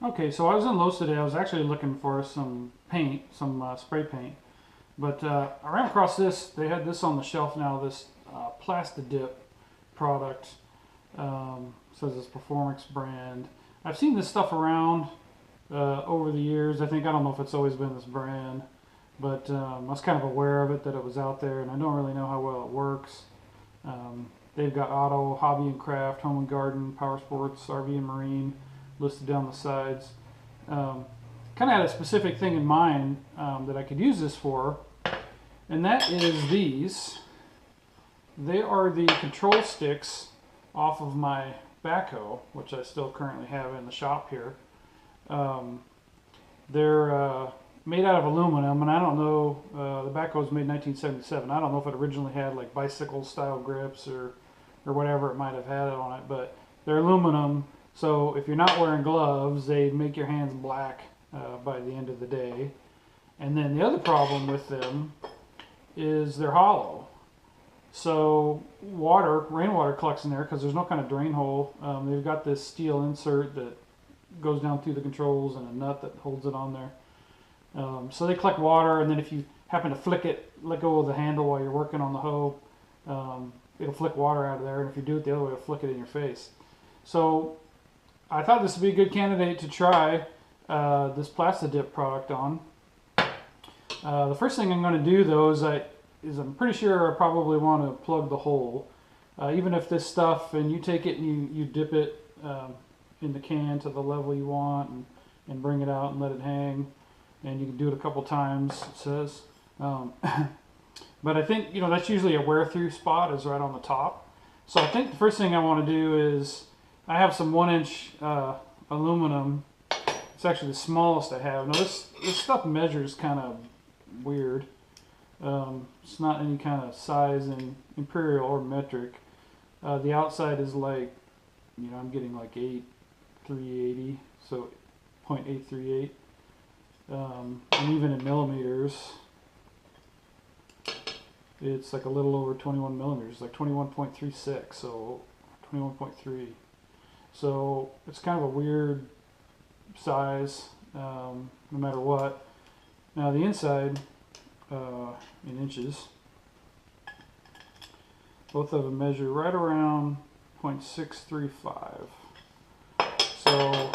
Okay, so I was in Lowe's today. I was actually looking for some paint, some spray paint, but I ran across this. They had this on the shelf now. This Plasti Dip product says it's Performance brand. I've seen this stuff around over the years. I don't know if it's always been this brand, but I was kind of aware of it that it was out there, and I don't really know how well it works. They've got auto, hobby and craft, home and garden, power sports, RV and marine listed down the sides. Kind of had a specific thing in mind that I could use this for, and that is these. They are the control sticks off of my backhoe, which I still currently have in the shop here. They're made out of aluminum, and I don't know, the backhoe was made in 1977. I don't know if it originally had like bicycle style grips or whatever it might have had on it, but they're aluminum. So if you're not wearing gloves, they make your hands black by the end of the day. And then the other problem with them is they're hollow. So rainwater collects in there because there's no kind of drain hole. They've got this steel insert that goes down through the controls and a nut that holds it on there. So they collect water, and then if you happen to flick it, let go of the handle while you're working on the hoe, it'll flick water out of there. And if you do it the other way, it'll flick it in your face. So I thought this would be a good candidate to try this Plasti Dip product on. The first thing I'm going to do though is I'm pretty sure I probably want to plug the hole. Even if this stuff, and you take it and you dip it in the can to the level you want and bring it out and let it hang. And you can do it a couple times, it says. But I think, that's usually a wear through spot is right on the top. So I think the first thing I want to do is I have some 1-inch aluminum. It's actually the smallest I have. Now this stuff measures kind of weird. It's not any kind of size in imperial or metric. The outside is like, I'm getting like 8,380, so 0.838. And even in millimeters, it's like a little over 21 millimeters, like 21.36, so 21.3. So it's kind of a weird size, no matter what. Now the inside, in inches, both of them measure right around 0.635. So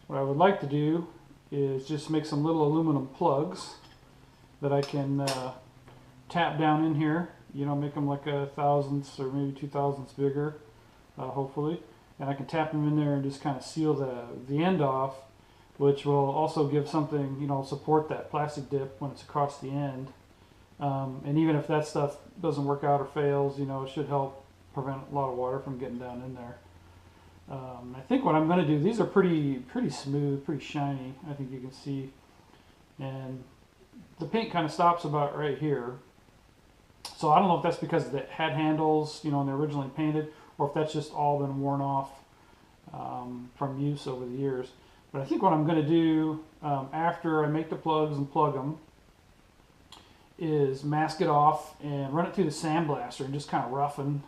what I would like to do is just make some little aluminum plugs that I can tap down in here, make them like a thousandths or maybe 2 thousandths bigger, hopefully, and I can tap them in there and just kind of seal the end off, which will also give something, support that plastic dip when it's across the end. And even if that stuff doesn't work out or fails, it should help prevent a lot of water from getting down in there. I think what I'm going to do, these are pretty smooth, pretty shiny, I think you can see, and the paint kind of stops about right here. So I don't know if that's because it had handles, when they're originally painted, or if that's just all been worn off from use over the years. But I think what I'm going to do after I make the plugs and plug them is mask it off and run it through the sandblaster and just kind of roughen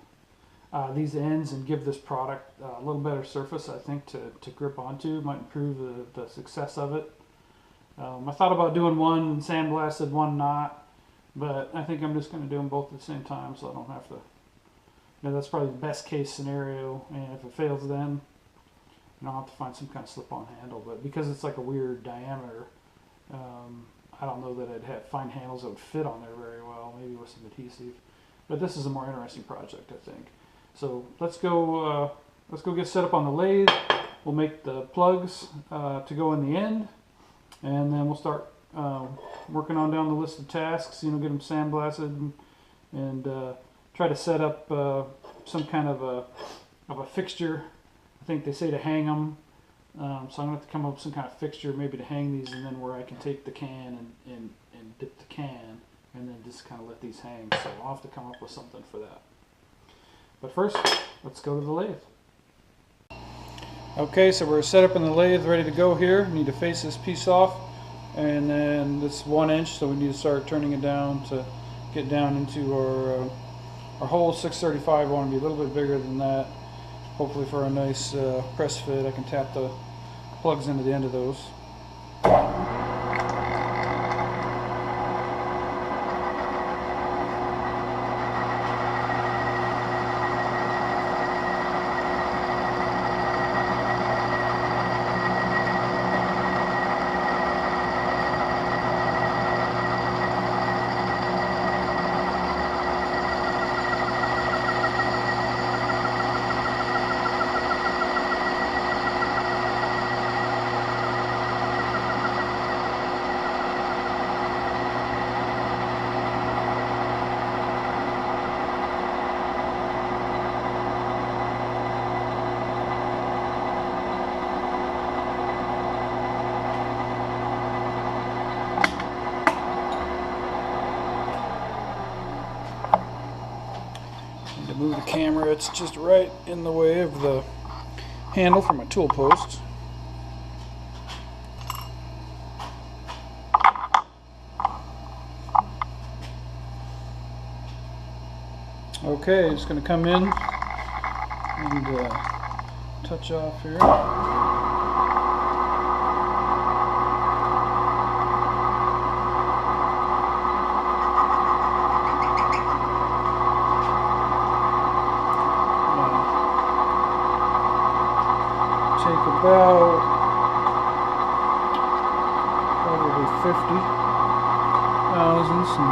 these ends and give this product a little better surface, I think, to grip onto. Might improve the success of it. I thought about doing one sandblasted, one not, but I think I'm just going to do them both at the same time, so I don't have to. That's probably the best case scenario, and if it fails then I'll have to find some kind of slip-on handle. But because it's like a weird diameter, I don't know that I'd have fine handles that would fit on there very well, maybe with some adhesive. But this is a more interesting project, I think. So let's go get set up on the lathe. We'll make the plugs to go in the end, and then we'll start working on down the list of tasks. Get them sandblasted and try to set up some kind of a fixture. I think they say to hang them, so I'm going to have to come up with some kind of fixture maybe to hang these, and then where I can take the can and dip the can and then just kind of let these hang. So I'll have to come up with something for that. But first, let's go to the lathe. Okay, so we're set up in the lathe, ready to go here. We need to face this piece off, and then this 1 inch, so we need to start turning it down to get down into our hole. 635. I want to be a little bit bigger than that. Hopefully for a nice press fit. I can tap the plugs into the end of those. To move the camera, it's just right in the way of the handle for my tool post. Okay, just going to come in and touch off here. Take about probably 50 thousandths and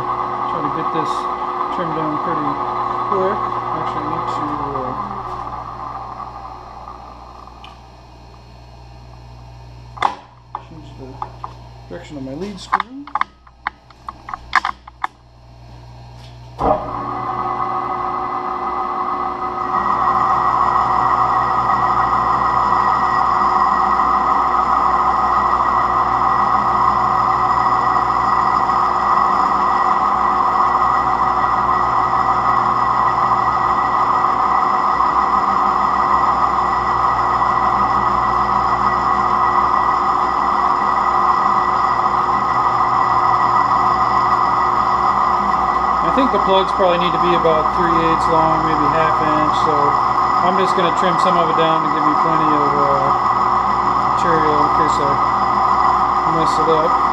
try to get this trimmed down pretty quick. Actually, I need to change the direction of my lead screw. I think the plugs probably need to be about 3/8 long, maybe ½ inch, so I'm just going to trim some of it down to give me plenty of material in case I mess it up.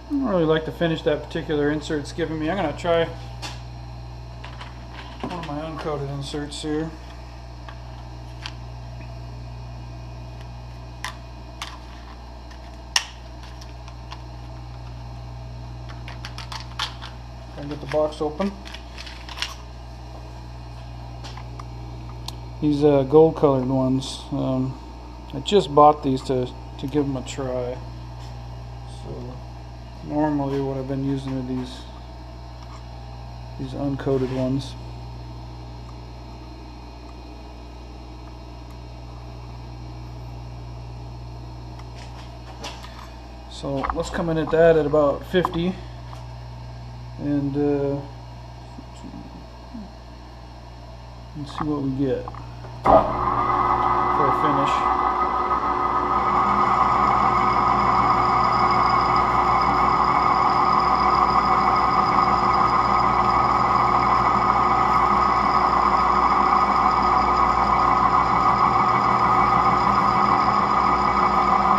I don't really like to finish that particular insert it's giving me. I'm going to try one of my uncoated inserts here. Try and get the box open. These gold colored ones. I just bought these to give them a try. So normally what I've been using are these uncoated ones. So let's come in at that at about 50 and see what we get for a finish.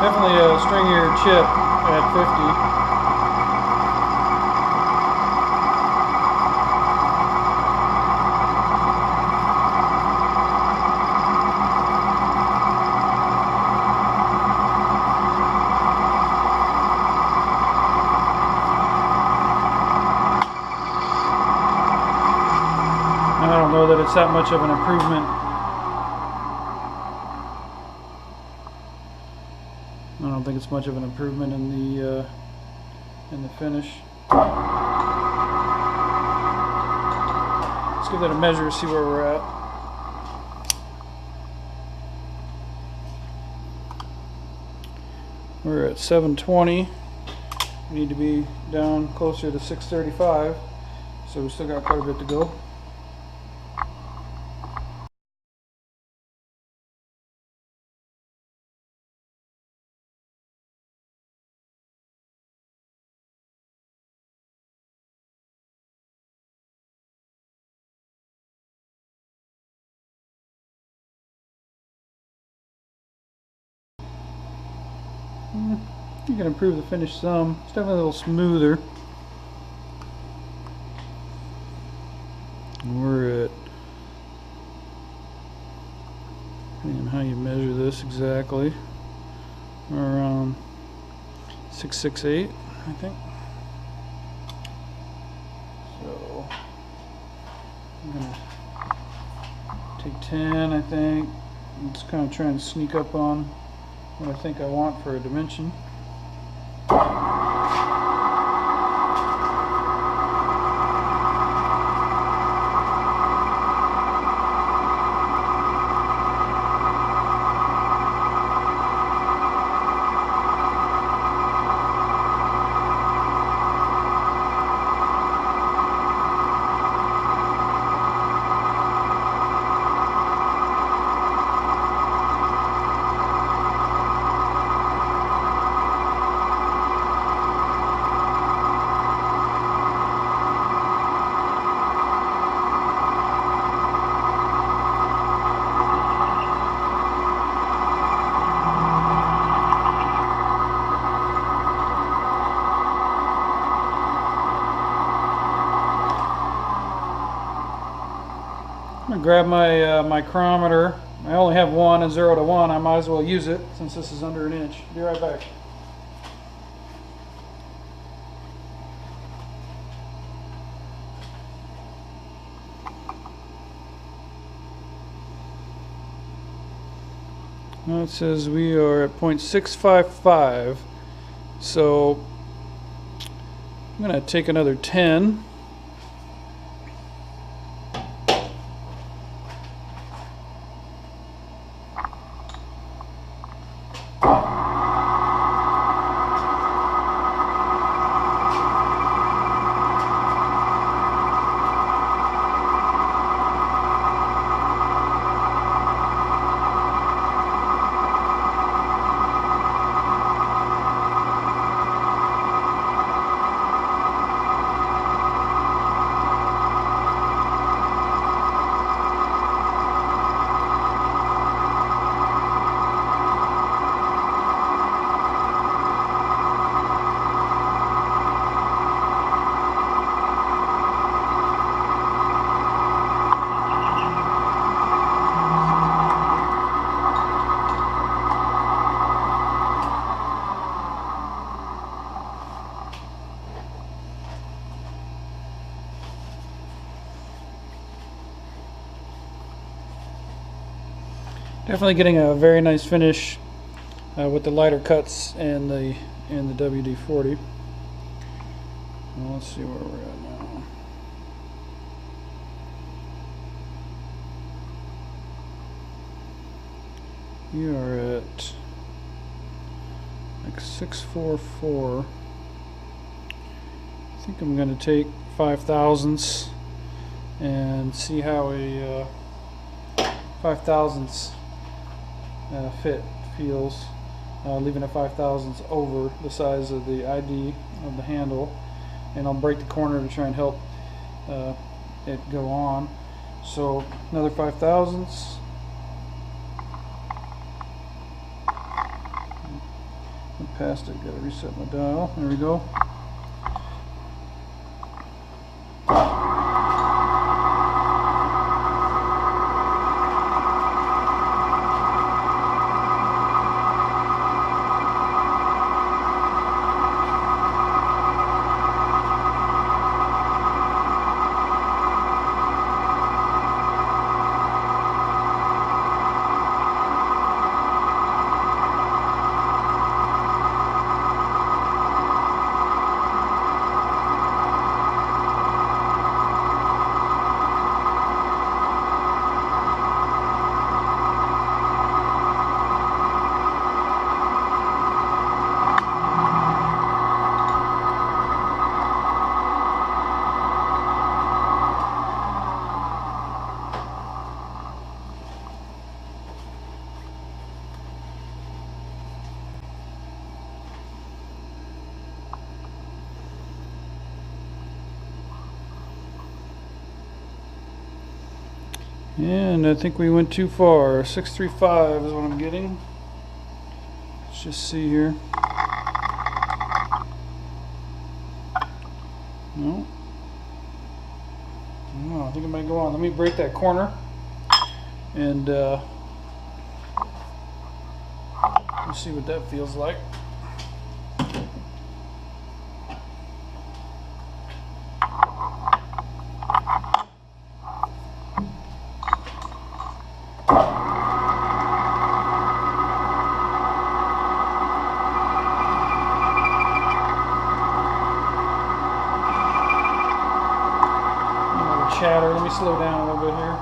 Definitely a stringier chip at 50. I don't know that it's that much of an improvement. I don't think it's much of an improvement in the finish. Let's give that a measure, see where we're at. We're at 720. We need to be down closer to 635, so we still got quite a bit to go. You can improve the finish some. It's definitely a little smoother. We're at, depending on how you measure this exactly, we're around 668, I think. So I'm gonna take 10, I think. I'm just kind of trying to sneak up on what I think I want for a dimension. I'm gonna grab my micrometer. I only have one, a 0 to 1. I might as well use it since this is under an inch. Be right back. Now it says we are at 0.655, so I'm gonna take another 10. Definitely getting a very nice finish with the lighter cuts and the WD-40. Well, let's see where we're at now. You are at like 644. I think I'm going to take 5/1000ths and see how a 5/1000ths fit feels, leaving a 5/1000ths over the size of the ID of the handle, and I'll break the corner to try and help it go on. So another 5/1000ths. I passed it, gotta reset my dial. There we go. And I think we went too far. 635 is what I'm getting. Let's just see here. No. No, I think it might go on. Let me break that corner and let's see what that feels like. Chatter. Let me slow down a little bit here.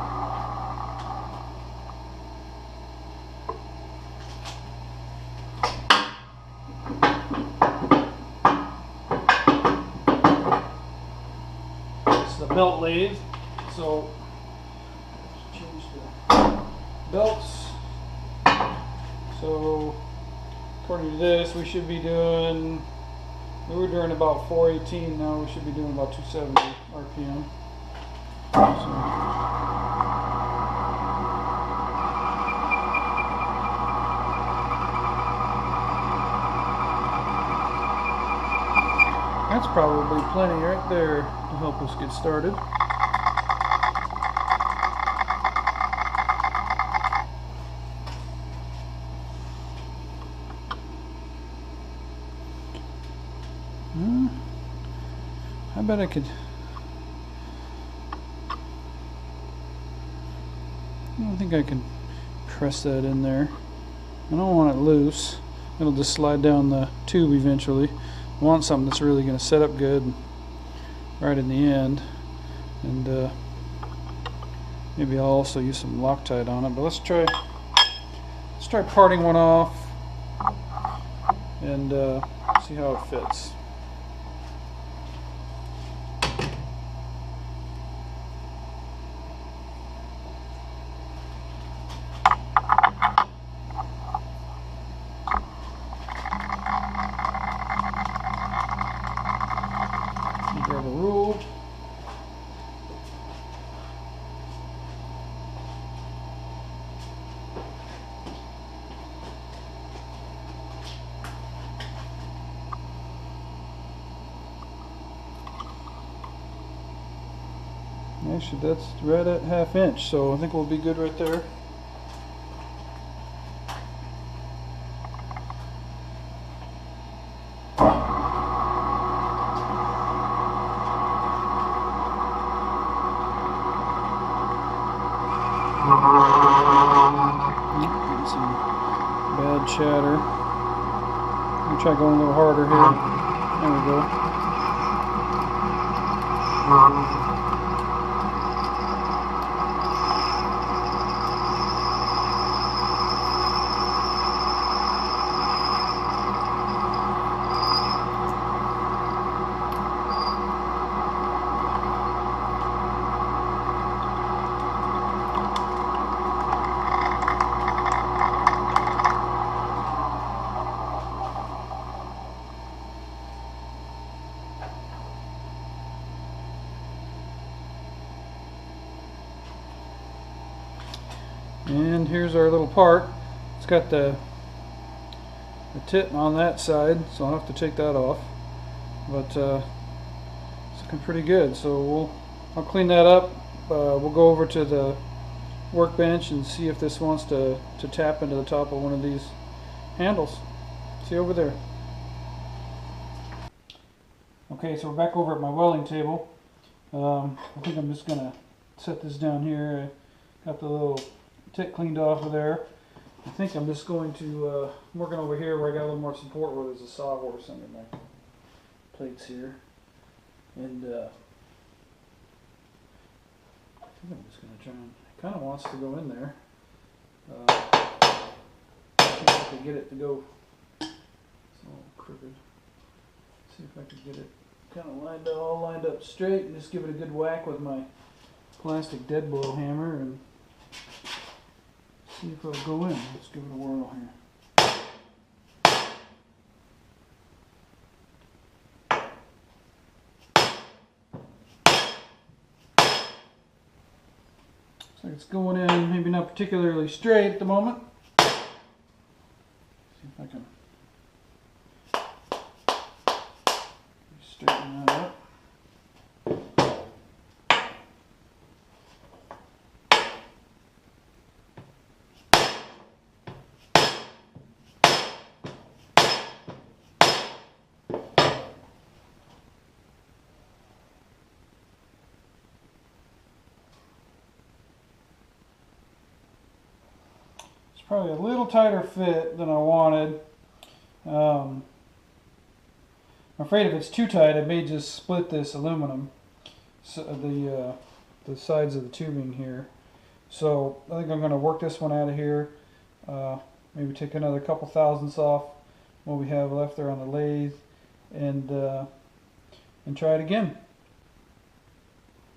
It's the belt lathe, so let's change the belts. So according to this, we should be doing, we were doing about 418, now we should be doing about 270 RPM. That's probably plenty right there to help us get started. I bet I could. I don't think I can press that in there. I don't want it loose. It'll just slide down the tube eventually. I want something that's really going to set up good right in the end. And maybe I'll also use some Loctite on it. But let's try parting one off and see how it fits. Grab a rule. Actually, that's right at ½ inch, so I think we'll be good right there. Some bad chatter. Let me try going a little harder here. There we go. And here's our little part. It's got the tip on that side, so I'll have to take that off. But it's looking pretty good. So I'll clean that up. We'll go over to the workbench and see if this wants to tap into the top of one of these handles. See over there. Okay, so we're back over at my welding table. I think I'm just gonna set this down here. I got the little tip cleaned off of there. I think I'm just going to, I'm working over here where I got a little more support where there's a sawhorse under my plates here. And I think I'm just going to try and, it kind of wants to go in there. I think I can get it to go, it's a little crooked. See if I can get it kind of all lined up straight and just give it a good whack with my plastic dead blow hammer and see if it'll go in. Let's give it a whirl here. Looks like it's going in, maybe not particularly straight at the moment. See if I can straighten that up. Probably a little tighter fit than I wanted. I'm afraid if it's too tight, I may just split this aluminum, so the sides of the tubing here. So I think I'm going to work this one out of here. Maybe take another couple thousandths off what we have left there on the lathe, and try it again.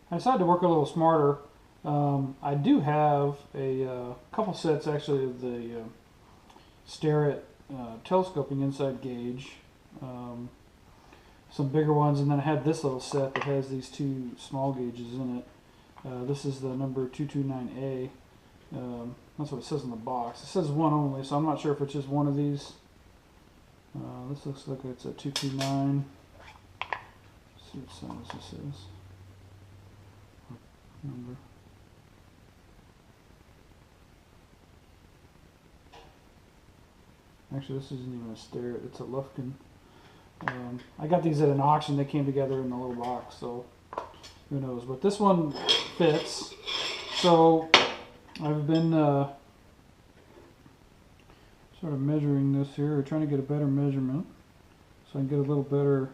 I decided to work a little smarter. I do have a couple sets actually of the Starrett telescoping inside gauge, some bigger ones, and then I have this little set that has these two small gauges in it. This is the number 229A. That's what it says in the box. It says one only, so I'm not sure if it's just one of these. This looks like it's a 229. Let's see what size this is. Number. Actually, this isn't even a Starrett, it's a Lufkin. I got these at an auction, they came together in a little box, so who knows. But this one fits, so I've been sort of measuring this here, or trying to get a better measurement, so I can get a little better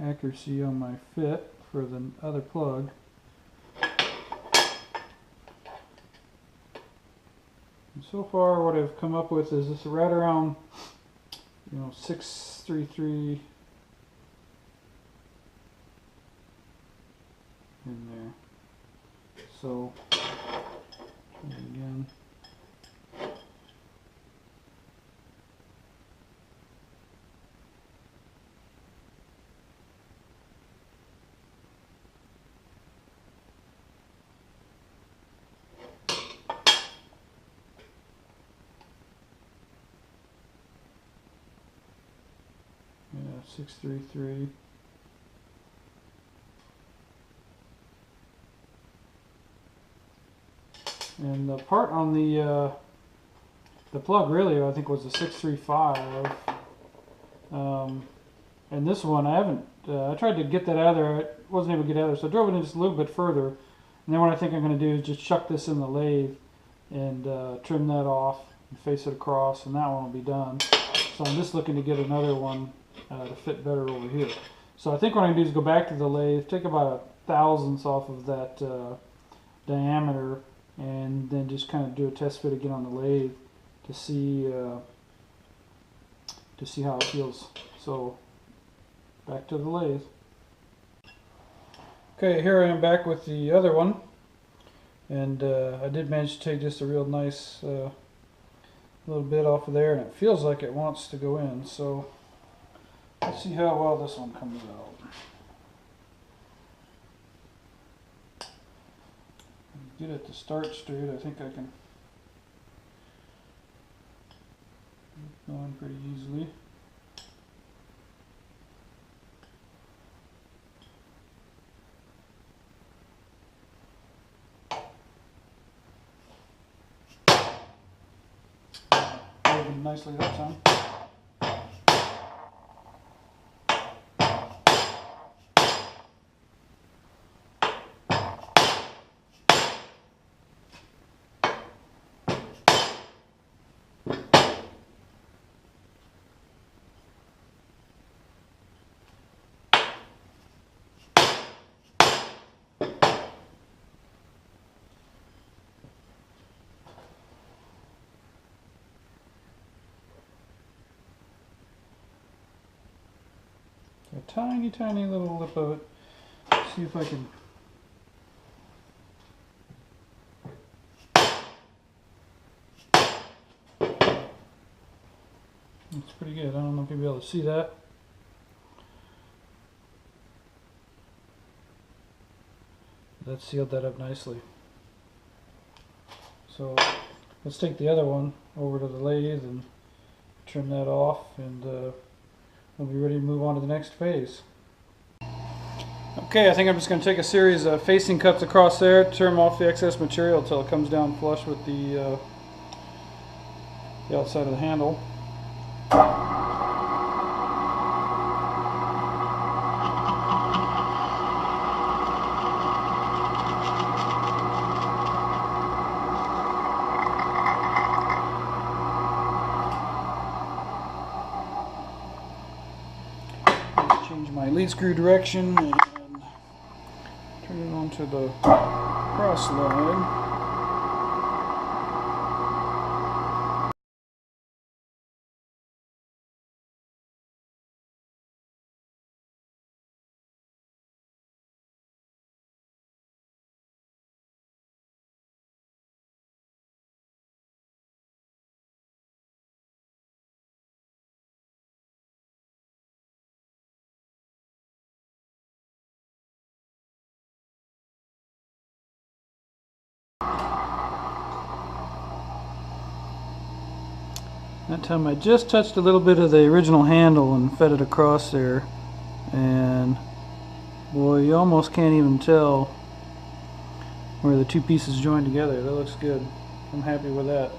accuracy on my fit for the other plug. And so far what I've come up with is this right around, 633 in there. So again, yeah, 633. And the part on the plug really I think was a 635. And this one I haven't. I tried to get that out of there. I wasn't able to get out of there, so I drove it in just a little bit further. And then what I think I'm going to do is just chuck this in the lathe and trim that off and face it across, and that one will be done. So I'm just looking to get another one to fit better over here. So I think what I'm going to do is go back to the lathe, take about a thousandths off of that diameter, and then just kind of do a test fit again on the lathe to see how it feels. So back to the lathe. Okay, here I am back with the other one, and I did manage to take just a real nice little bit off of there, and it feels like it wants to go in. So let's see how well this one comes out. Get it to start straight. I think I can go in pretty easily. Moving nicely that time. A tiny, tiny little lip of it. See if I can. It's pretty good. I don't know if you'll be able to see that. That sealed that up nicely. So let's take the other one over to the lathe and trim that off, and we'll be ready to move on to the next phase. Okay, I think I'm just going to take a series of facing cuts across there, trim off the excess material until it comes down flush with the outside of the handle. Change my lead screw direction and turn it onto the cross slide. That time I just touched a little bit of the original handle and fed it across there, and boy, you almost can't even tell where the two pieces join together. That looks good. I'm happy with that.